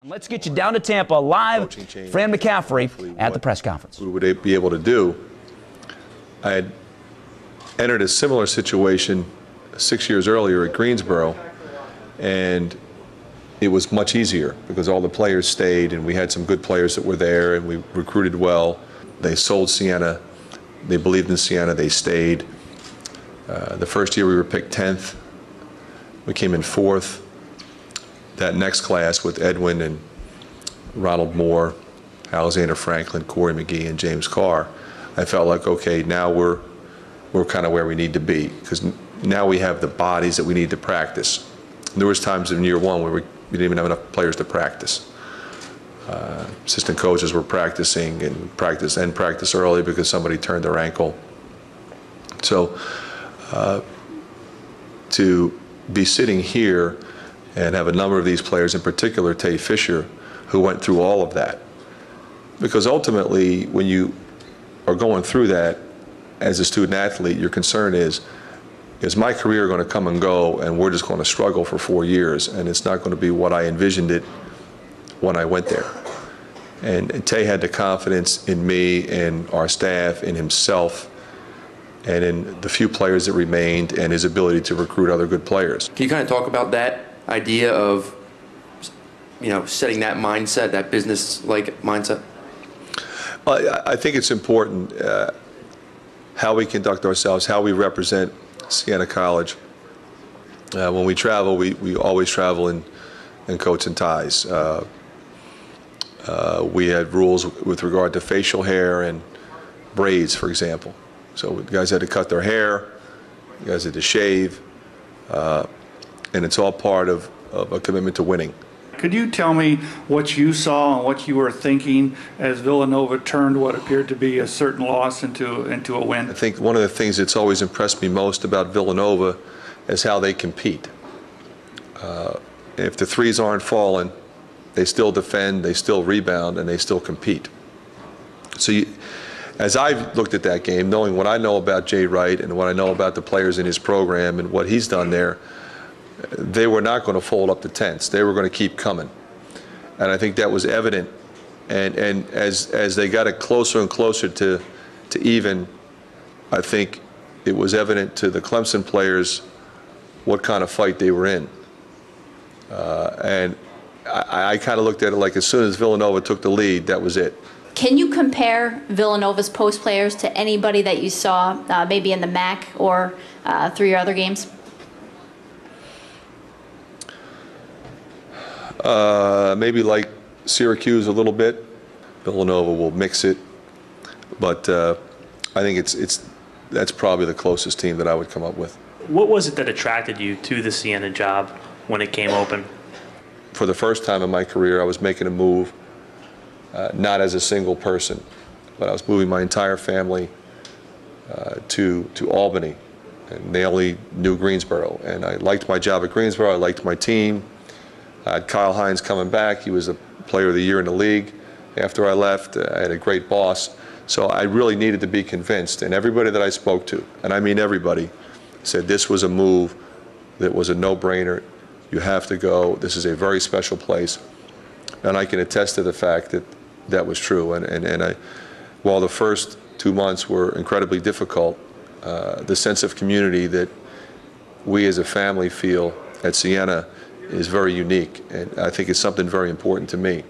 Let's get you down to Tampa live. Fran McCaffrey at the press conference. We would be able to do. I had entered a similar situation 6 years earlier at Greensboro, and it was much easier because all the players stayed, and we had some good players that were there, and we recruited well. They sold Siena. They believed in Siena. They stayed. The first year we were picked 10th. We came in 4th. That next class with Edwin and Ronald Moore, Alexander Franklin, Corey McGee, and James Carr, I felt like, okay, now we're kind of where we need to be, because now we have the bodies that we need to practice. There was times in year one where we didn't even have enough players to practice. Assistant coaches were practicing and practice early because somebody turned their ankle. So to be sitting here and have a number of these players, in particular Tay Fisher, who went through all of that. Because ultimately, when you are going through that as a student athlete, your concern is my career going to come and go, and we're just going to struggle for 4 years, and it's not going to be what I envisioned it when I went there. And Tay had the confidence in me and our staff, in himself, and in the few players that remained, and his ability to recruit other good players. Can you kind of talk about that idea of, setting that mindset, that business-like mindset? Well, I think it's important how we conduct ourselves, how we represent Siena College. When we travel, we always travel in coats and ties. We had rules with regard to facial hair and braids, for example. So guys had to cut their hair, guys had to shave, and it's all part of a commitment to winning. Could you tell me what you saw and what you were thinking as Villanova turned what appeared to be a certain loss into a win? I think one of the things that's always impressed me most about Villanova is how they compete. If the threes aren't falling, they still defend, they still rebound, and they still compete. So as I've looked at that game, knowing what I know about Jay Wright and what I know about the players in his program and what he's done there, they were not going to fold up the tents. They were going to keep coming. And I think that was evident. And as they got it closer and closer to even, I think it was evident to the Clemson players what kind of fight they were in. And I kind of looked at it like as soon as Villanova took the lead, that was it. Can you compare Villanova's post players to anybody that you saw maybe in the MAC or through your other games? Maybe like Syracuse a little bit. Villanova will mix it, but I think that's probably the closest team that I would come up with. What was it that attracted you to the Siena job when it came open? For the first time in my career, I was making a move, not as a single person, but I was moving my entire family to Albany, and they only knew Greensboro, and I liked my job at Greensboro. I liked my team. I had Kyle Hines coming back. He was a player of the year in the league. After I left, I had a great boss. So I really needed to be convinced. And everybody that I spoke to, and I mean everybody, said this was a move that was a no-brainer. You have to go. This is a very special place. And I can attest to the fact that that was true. And while the first 2 months were incredibly difficult, the sense of community that we as a family feel at Siena is very unique, and I think it's something very important to me.